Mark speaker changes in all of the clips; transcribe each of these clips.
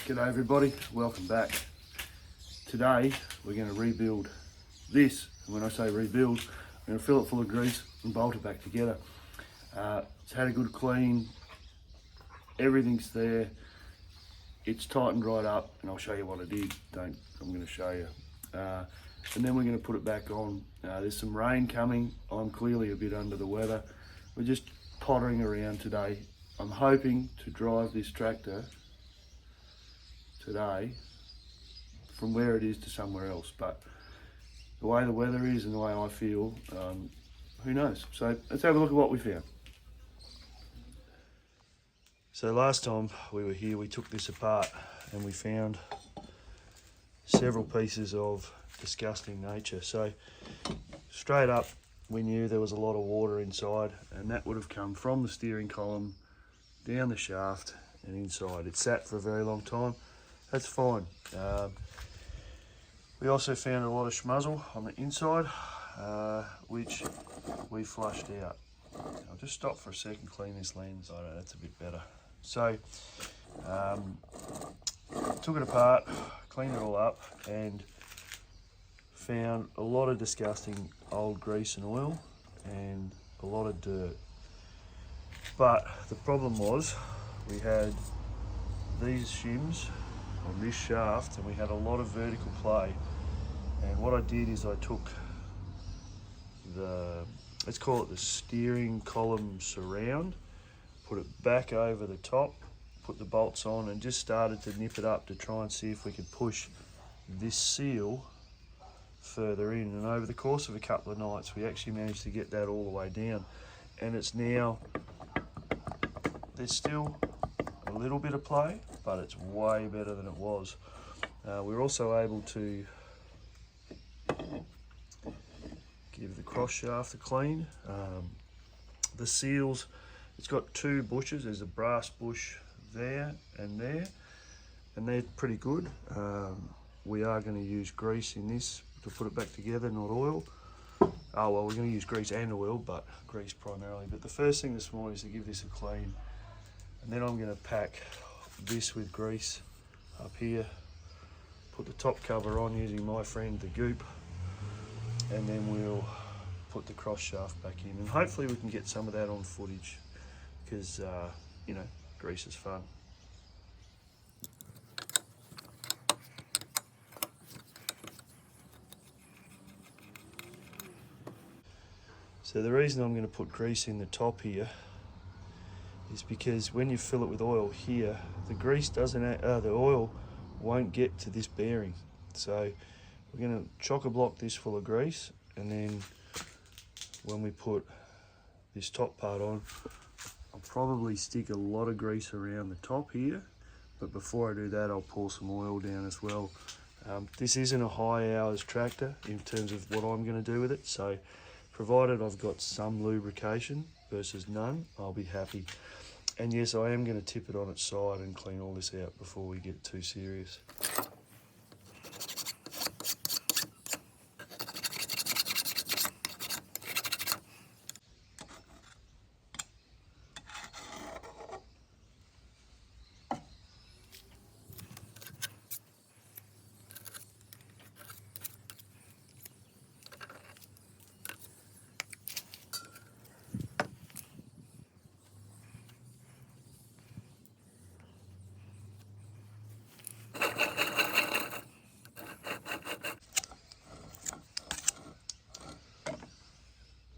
Speaker 1: G'day everybody, welcome back. Today we're going to rebuild this, and when I say rebuild, I'm going to fill it full of grease and bolt it back together. It's had a good clean, everything's there, it's tightened right up, and I'll show you what I did. I'm going to show you. And then we're going to put it back on. There's some rain coming, I'm clearly a bit under the weather. We're just pottering around today. I'm hoping to drive this tractor today from where it is to somewhere else, but the way the weather is and the way I feel, who knows. So let's have a look at what we found. So last time we were here, we took this apart and we found several pieces of disgusting nature. So straight up, we knew there was a lot of water inside, and that would have come from the steering column down the shaft and inside. It sat for a very long time. That's fine. We also found a lot of schmuzzle on the inside, which we flushed out. I'll just stop for a second, clean this lens. I know that's a bit better. So, took it apart, cleaned it all up, and found a lot of disgusting old grease and oil and a lot of dirt. But the problem was we had these shims on this shaft and we had a lot of vertical play, and what I did is I took the, let's call it the steering column surround, put it back over the top, put the bolts on, and just started to nip it up to try and see if we could push this seal further in. And over the course of a couple of nights we actually managed to get that all the way down, and it's now, there's still a little bit of play, but it's way better than it was. We're also able to give the cross shaft a clean. The seals, it's got two bushes. There's a brass bush there, and they're pretty good. We are going to use grease in this to put it back together, not oil. Oh well, we're going to use grease and oil, but grease primarily. But the first thing this morning is to give this a clean, and then I'm going to pack this with grease up here, put the top cover on using my friend the Goop, and then we'll put the cross shaft back in, and hopefully we can get some of that on footage, because you know, grease is fun. So the reason I'm going to put grease in the top here is because when you fill it with oil here, the grease doesn't, the oil won't get to this bearing. So we're going to chock-a-block this full of grease, and then when we put this top part on, I'll probably stick a lot of grease around the top here, but before I do that I'll pour some oil down as well. This isn't a high hours tractor in terms of what I'm going to do with it, so provided I've got some lubrication versus none, I'll be happy. And yes, I am going to tip it on its side and clean all this out before we get too serious.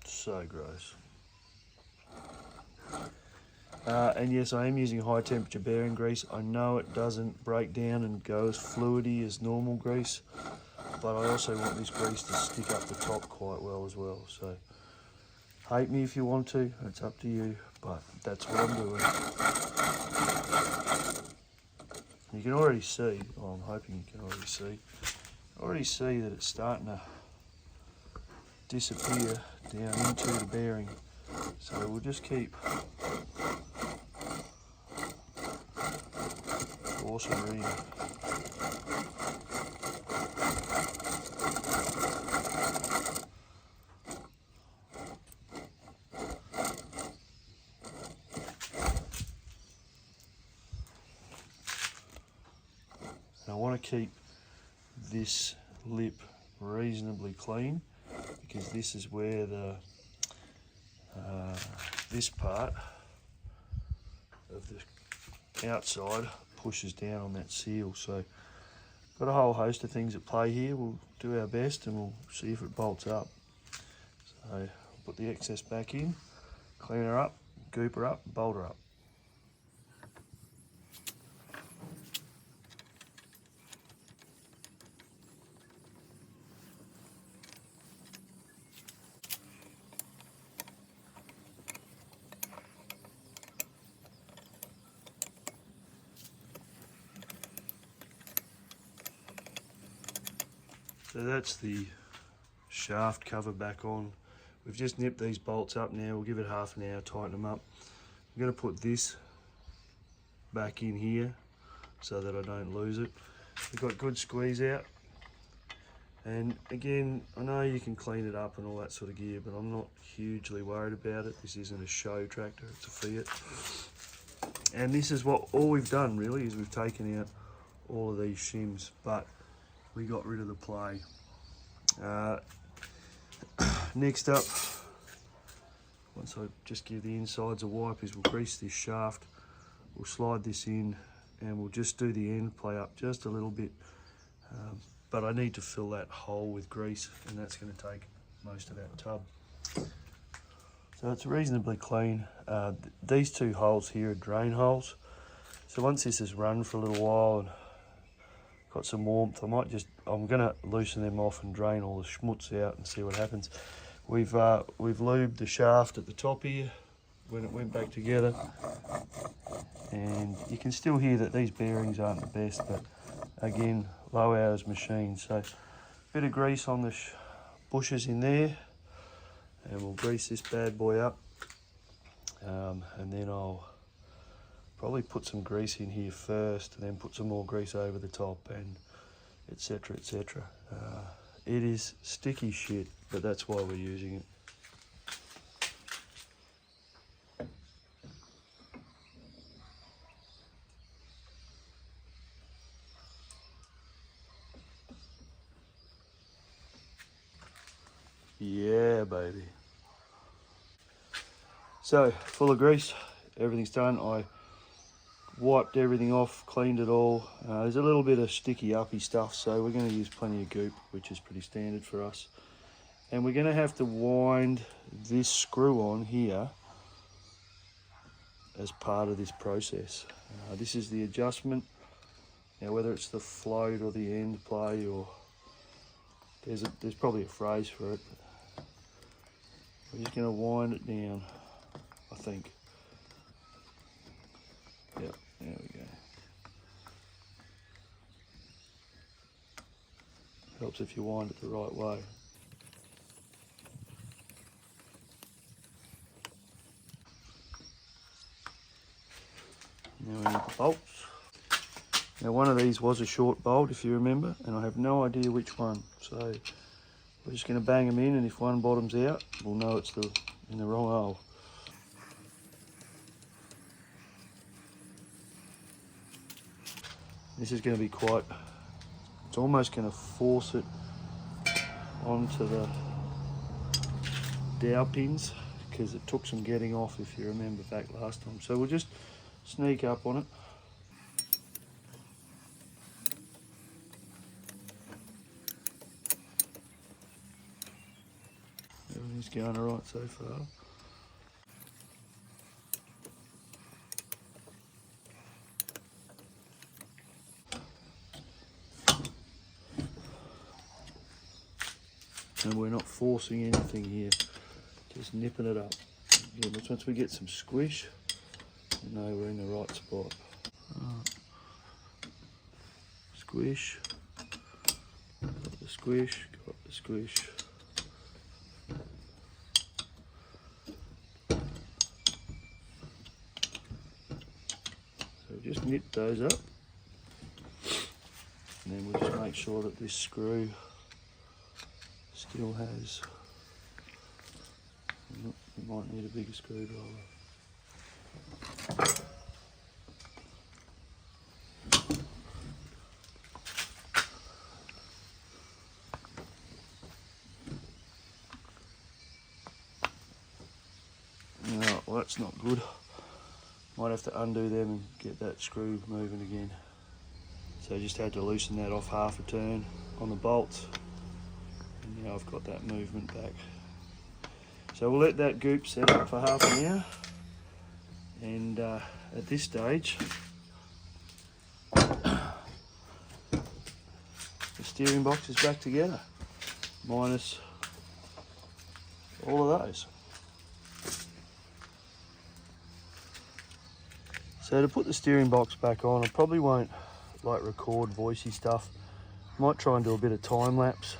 Speaker 1: So gross. And yes, I am using high temperature bearing grease. I know it doesn't break down and go as fluidy as normal grease, but I also want this grease to stick up the top quite well as well. So hate me if you want to, it's up to you, but that's what I'm doing. You can already see, well, I'm hoping you can already see that it's starting to disappear down into the bearing. So we'll just keep forcing it in. And I want to keep this lip reasonably clean, because this is where the this part of the outside pushes down on that seal. So got a whole host of things at play here. We'll do our best and we'll see if it bolts up. So I'll put the excess back in, clean her up, goop her up, bolt her up. So that's the shaft cover back on. We've just nipped these bolts up now. We'll give it half an hour, tighten them up. I'm going to put this back in here so that I don't lose it. We've got good squeeze out. And again, I know you can clean it up and all that sort of gear, but I'm not hugely worried about it. This isn't a show tractor, it's a Fiat. And this is what all we've done really, is we've taken out all of these shims, but we got rid of the play. Next up, once I just give the insides a wipe, is we'll grease this shaft, we'll slide this in, and we'll just do the end play up just a little bit. But I need to fill that hole with grease, and that's going to take most of that tub. So it's reasonably clean. These two holes here are drain holes. So once this has run for a little while and got some warmth, I'm going to loosen them off and drain all the schmutz out and see what happens. We've lubed the shaft at the top here when it went back together, and you can still hear that these bearings aren't the best, but again, low hours machine. So a bit of grease on the bushes in there, and we'll grease this bad boy up, and then I'll probably put some grease in here first and then put some more grease over the top, and etc, etc. It is sticky shit, but that's why we're using it. Yeah, baby. So, full of grease, everything's done. I wiped everything off, cleaned it all. There's a little bit of sticky uppy stuff, so we're going to use plenty of goop, which is pretty standard for us. And we're going to have to wind this screw on here as part of this process. This is the adjustment. Now, whether it's the float or the end play, or there's probably a phrase for it. We're just going to wind it down, I think. Yep, there we go. Helps if you wind it the right way. Now we need the bolts. Now one of these was a short bolt, if you remember, and I have no idea which one. So we're just going to bang them in, and if one bottoms out, we'll know it's in the wrong hole. This is going to be it's almost going to force it onto the dowel pins, because it took some getting off, if you remember back last time. So we'll just sneak up on it. Everything's going alright so far. And we're not forcing anything here, just nipping it up. Yeah, but once we get some squish, you know we're in the right spot. Squish, got the squish, got the squish. So just nip those up, and then we'll just make sure that this screw still has, you might need a bigger screwdriver. that's not good. Might have to undo them and get that screw moving again. So I just had to loosen that off half a turn on the bolts. And now I've got that movement back. So we'll let that goop set up for half an hour. And at this stage, the steering box is back together, minus all of those. So to put the steering box back on, I probably won't like record voicey stuff. Might try and do a bit of time lapse.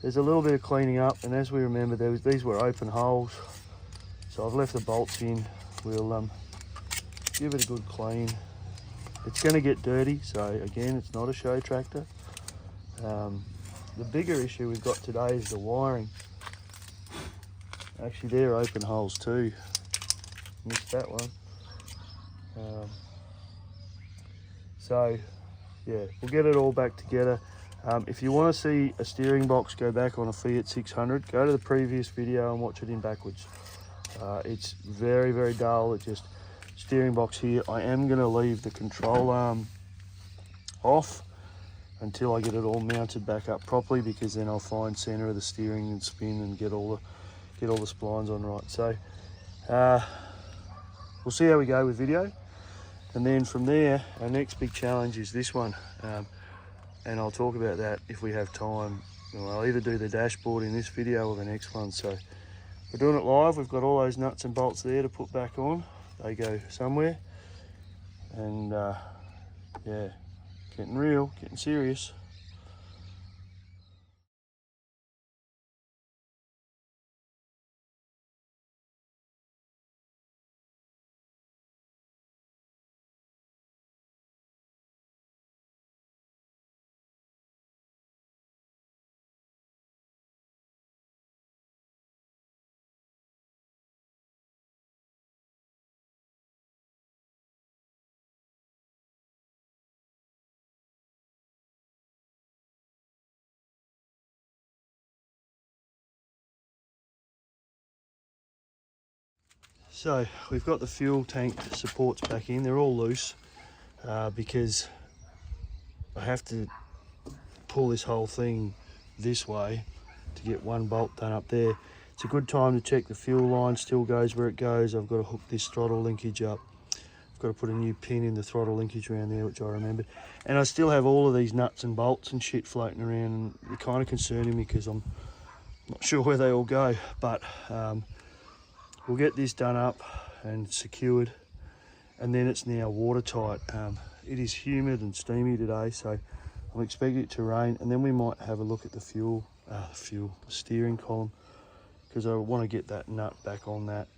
Speaker 1: There's a little bit of cleaning up, and as we remember, these were open holes, so I've left the bolts in. We'll give it a good clean. It's going to get dirty, so again, it's not a show tractor. The bigger issue we've got today is the wiring. Actually, they're open holes too. Missed that one. So yeah, we'll get it all back together. If you want to see a steering box go back on a Fiat 600, go to the previous video and watch it in backwards. It's very, very dull. It just, steering box here. I am going to leave the control arm off until I get it all mounted back up properly, because then I'll find center of the steering and spin and get all the splines on right. So we'll see how we go with video, and then from there our next big challenge is this one, and I'll talk about that if we have time. I'll either do the dashboard in this video or the next one. So we're doing it live. We've got all those nuts and bolts there to put back on. They go somewhere, and yeah, getting real, getting serious. So we've got the fuel tank supports back in. They're all loose because I have to pull this whole thing this way to get one bolt done up there. It's a good time to check the fuel line still goes where it goes. I've got to hook this throttle linkage up. I've got to put a new pin in the throttle linkage around there, which I remembered. And I still have all of these nuts and bolts and shit floating around, and they're kind of concerning me because I'm not sure where they all go. But we'll get this done up and secured, and then it's now watertight. It is humid and steamy today, so I'm expecting it to rain, and then we might have a look at the steering column, because I want to get that nut back on that.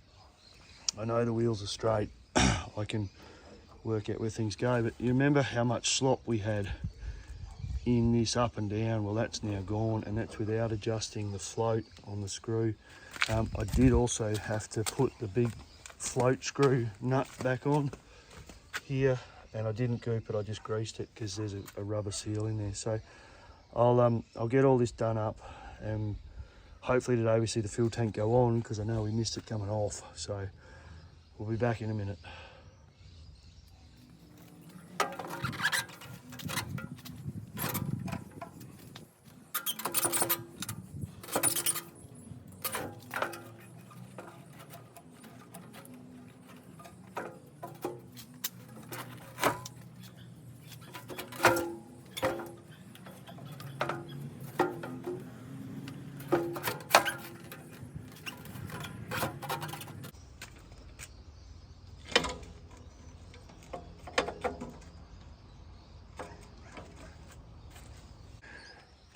Speaker 1: I know the wheels are straight. I can work out where things go, but you remember how much slop we had in this up and down? Well, that's now gone, and that's without adjusting the float on the screw. I did also have to put the big float screw nut back on here, and I didn't goop it, I just greased it because there's a rubber seal in there. So I'll get all this done up, and hopefully today we see the fuel tank go on, because I know we missed it coming off. So we'll be back in a minute.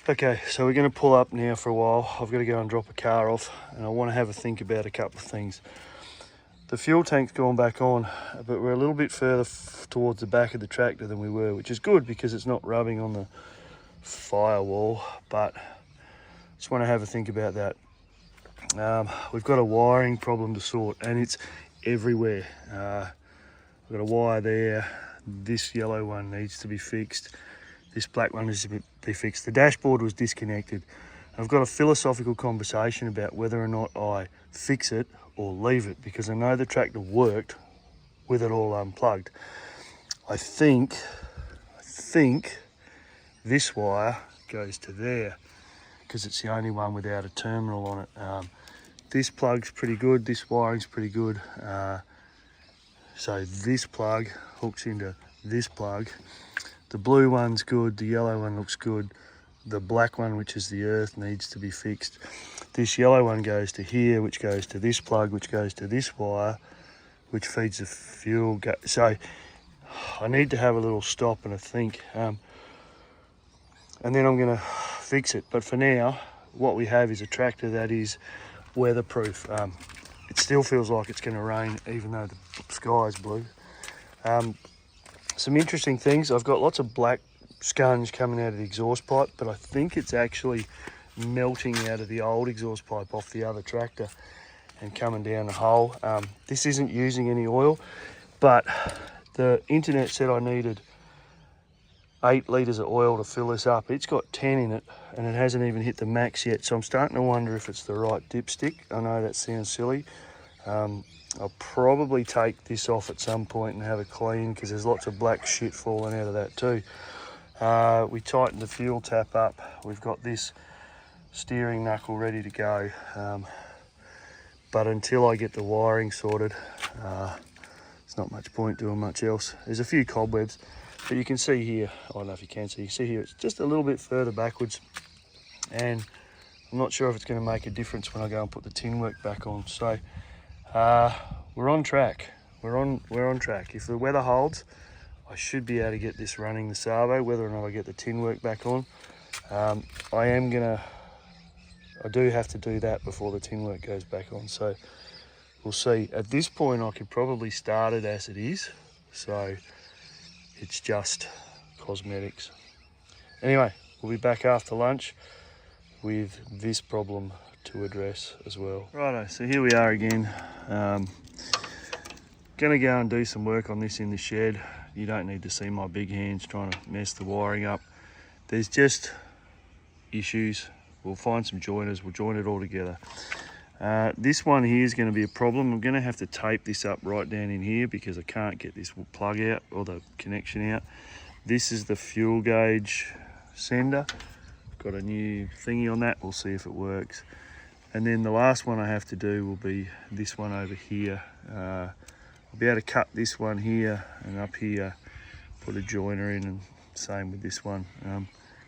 Speaker 1: Okay, so we're going to pull up now for a while. I've got to go and drop a car off, and I want to have a think about a couple of things. The fuel tank's gone back on, but we're a little bit further towards the back of the tractor than we were, which is good because it's not rubbing on the firewall, but just want to have a think about that. We've got a wiring problem to sort, and it's everywhere. We've got a wire there. This yellow one needs to be fixed. This black one needs to be fixed. The dashboard was disconnected. I've got a philosophical conversation about whether or not I fix it or leave it, because I know the tractor worked with it all unplugged. I think this wire goes to there because it's the only one without a terminal on it. This plug's pretty good, this wiring's pretty good. So this plug hooks into this plug. The blue one's good, the yellow one looks good. The black one, which is the earth, needs to be fixed. This yellow one goes to here, which goes to this plug, which goes to this wire, which feeds the fuel. So I need to have a little stop and a think. And then I'm gonna fix it. But for now, what we have is a tractor that is weatherproof. It still feels like it's gonna rain, even though the sky is blue. Some interesting things, I've got lots of black scunge coming out of the exhaust pipe, but I think it's actually melting out of the old exhaust pipe off the other tractor and coming down the hole. This isn't using any oil, but the internet said I needed 8 litres of oil to fill this up. It's got 10 in it and it hasn't even hit the max yet, so I'm starting to wonder if it's the right dipstick. I know that sounds silly. I'll probably take this off at some point and have it clean, because there's lots of black shit falling out of that too. We tightened the fuel tap up. We've got this steering knuckle ready to go. But until I get the wiring sorted, there's not much point doing much else. There's a few cobwebs, but you can see here, I don't know if you can see here, it's just a little bit further backwards, and I'm not sure if it's going to make a difference when I go and put the tin work back on. So we're on track. We're on track. If the weather holds, I should be able to get this running, the Savo, whether or not I get the tin work back on. I do have to do that before the tin work goes back on, so we'll see. At this point, I could probably start it as it is, so it's just cosmetics. Anyway, we'll be back after lunch with this problem to address as well. Righto, so here we are again. Gonna go and do some work on this in the shed. You don't need to see my big hands trying to mess the wiring up. There's just issues. We'll find some joiners, we'll join it all together. This one here is going to be a problem. I'm going to have to tape this up right down in here because I can't get this plug out or the connection out. This is the fuel gauge sender. Got a new thingy on that, we'll see if it works. And then the last one I have to do will be this one over here. I'll be able to cut this one here and up here, put a joiner in, and same with this one.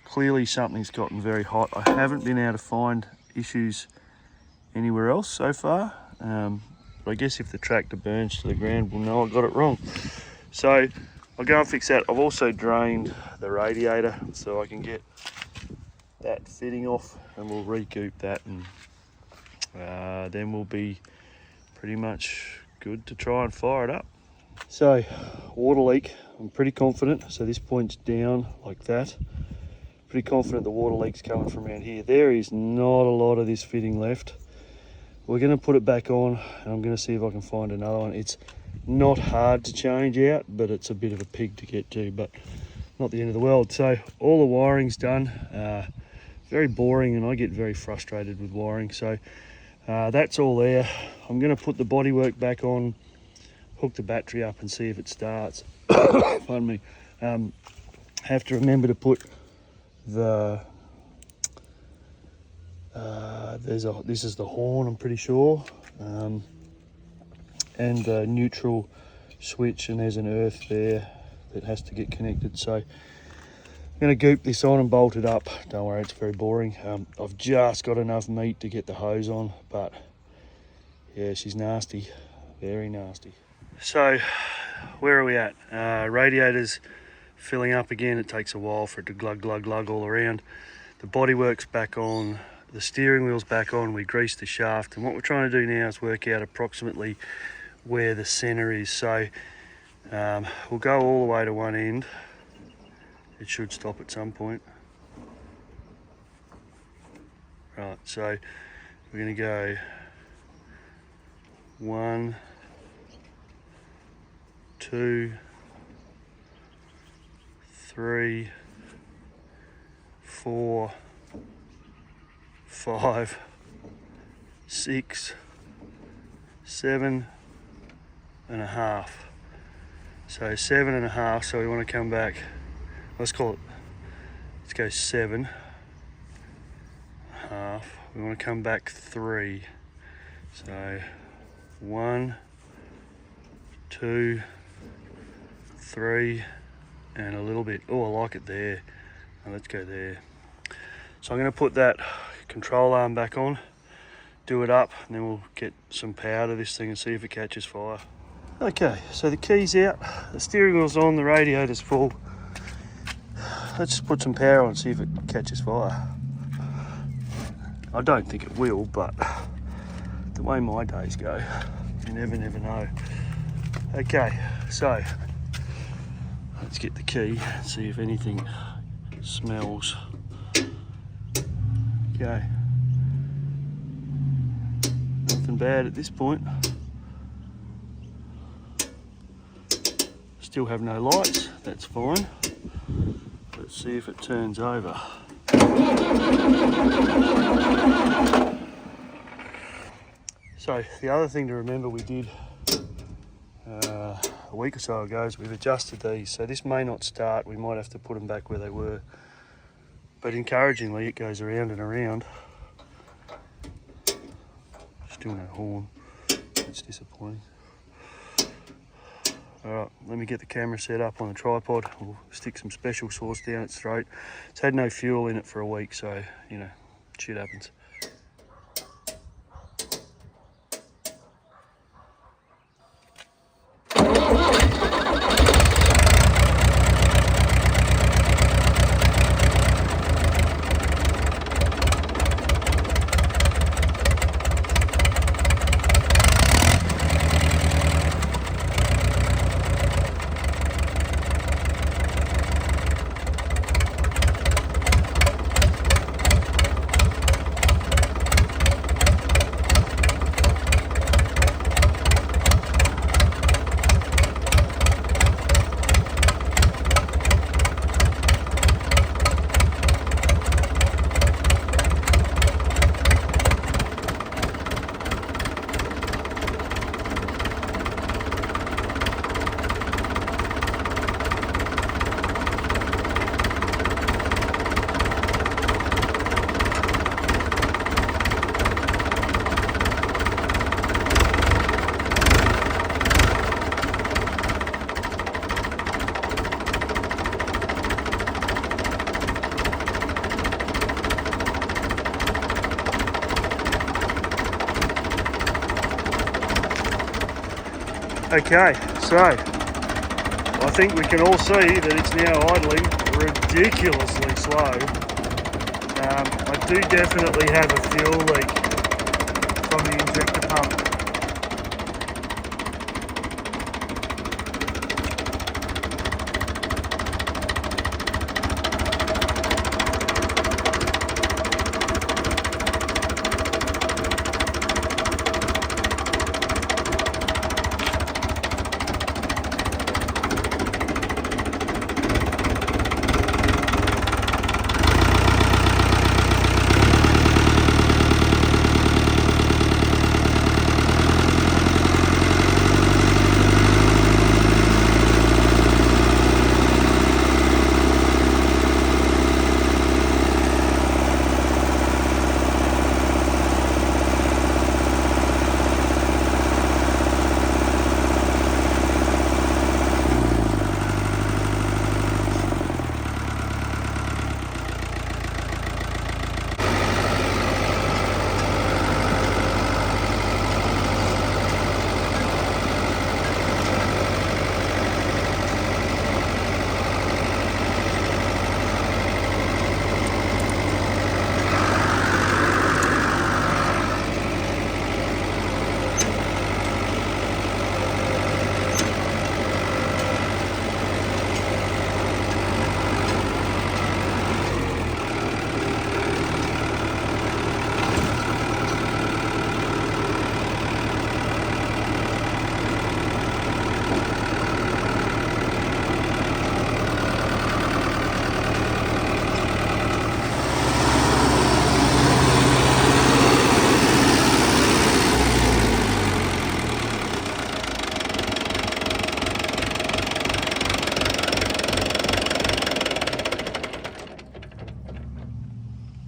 Speaker 1: Clearly something's gotten very hot. I haven't been able to find issues anywhere else so far. But I guess if the tractor burns to the ground, we'll know I got it wrong. So I'll go and fix that. I've also drained the radiator so I can get that fitting off, and we'll recoup that, and then we'll be pretty much good to try and fire it up. So water leak, I'm pretty confident. So this point's down like that. Pretty confident the water leak's coming from around here. There is not a lot of this fitting left. We're going to put it back on, and I'm going to see if I can find another one. It's not hard to change out, but it's a bit of a pig to get to, but not the end of the world. So all the wiring's done. Very boring, and I get very frustrated with wiring. So that's all there. I'm going to put the bodywork back on, hook the battery up and see if it starts. Pardon me. Have to remember to put the this is the horn, I'm pretty sure, and the neutral switch, and there's an earth there that has to get connected. So I'm going to goop this on and bolt it up. Don't worry, it's very boring. I've just got enough meat to get the hose on, but yeah, she's nasty, very nasty. So where are we at? Radiator's filling up again. It takes a while for it to glug glug glug all around. The bodywork's back on, the steering wheel's back on, we greased the shaft, and what we're trying to do now is work out approximately where the center is. So we'll go all the way to one end. It should stop at some point. Right, so we're going to go 1, 2, 3, 4, 5, 6, 7 and a half. So 7 and a half, so we want to come back, let's go 7 half. We want to come back 3. So 1, 2, 3, and a little bit. Oh, I like it there. Now let's go there. So I'm going to put that control arm back on, do it up, and then we'll get some power to this thing and see if it catches fire. Okay, so the key's out, the steering wheel's on, the radiator's full. Let's just put some power on and see if it catches fire. I don't think it will, but the way my days go, you never know. Okay, so let's get the key and see if anything smells. Okay, nothing bad at this point. Still have no lights, that's fine. Let's see if it turns over. So the other thing to remember we did a week or so ago is we've adjusted these. So this may not start, we might have to put them back where they were. But encouragingly it goes around and around. Still no horn, it's disappointing. Alright, let me get the camera set up on the tripod. We'll stick some special sauce down its throat. It's had no fuel in it for a week, so, you know, shit happens. Okay, so I think we can all see that it's now idling ridiculously slow. I do definitely have a fuel leak from the injector pump.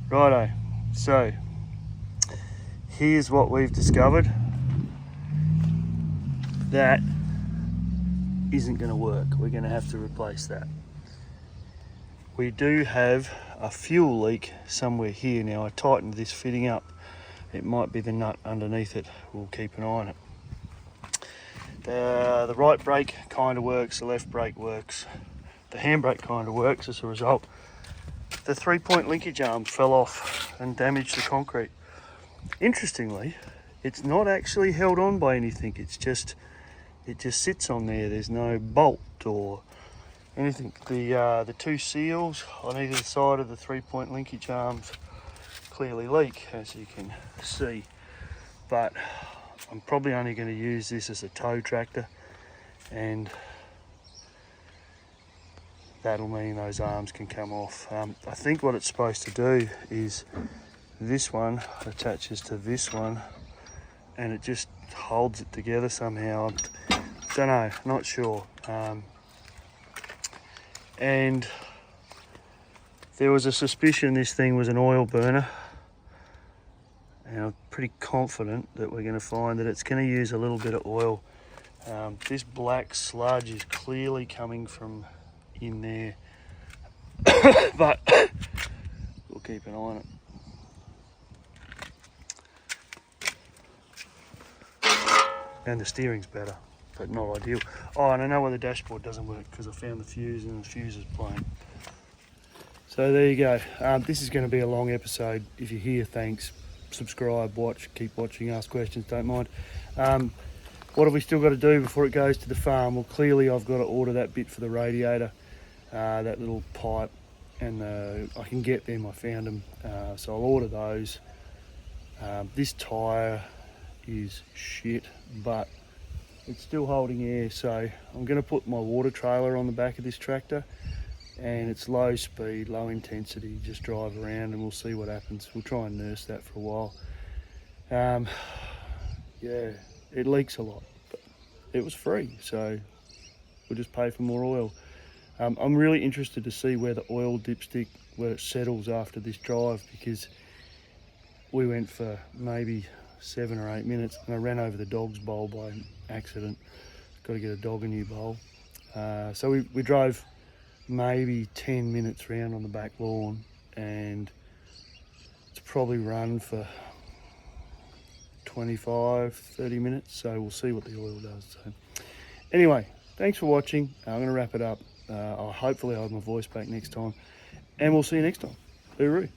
Speaker 1: Righto, so here's what we've discovered. That isn't going to work. We're going to have to replace that. We do have a fuel leak somewhere here. Now I tightened this fitting up. It might be the nut underneath it. We'll keep an eye on it. The right brake kind of works, the left brake works. The handbrake kind of works as a result. The 3-point linkage arm fell off and damaged the concrete. Interestingly, it's not actually held on by anything. It just sits on there. There's no bolt or anything. The two seals on either side of the 3-point linkage arms clearly leak, as you can see. But I'm probably only going to use this as a tow tractor, and that'll mean those arms can come off. I think what it's supposed to do is this one attaches to this one and it just holds it together somehow. Don't know, not sure. And there was a suspicion this thing was an oil burner, and I'm pretty confident that we're going to find that it's going to use a little bit of oil. This black sludge is clearly coming from in there, but we'll keep an eye on it. And the steering's better, but not ideal. Oh, and I know why the dashboard doesn't work, because I found the fuse and the fuse is blown. So there you go. This is going to be a long episode. If you're here, thanks. Subscribe, watch, keep watching, ask questions, don't mind. What have we still got to do before it goes to the farm? Well, clearly I've got to order that bit for the radiator, that little pipe, and I can get them, I found them, so I'll order those. This tyre is shit, but it's still holding air, so I'm going to put my water trailer on the back of this tractor, and it's low speed, low intensity, just drive around and we'll see what happens. We'll try and nurse that for a while. Yeah, it leaks a lot, but it was free, so we'll just pay for more oil. I'm really interested to see where the oil dipstick, where it settles after this drive, because we went for maybe 7 or 8 minutes and I ran over the dog's bowl by accident. Got to get a dog a new bowl. So we drove maybe 10 minutes round on the back lawn, and it's probably run for 25-30 minutes, so we'll see what the oil does. So anyway, thanks for watching. I'm going to wrap it up. Hopefully I'll have my voice back next time, and we'll see you next time. Hooroo.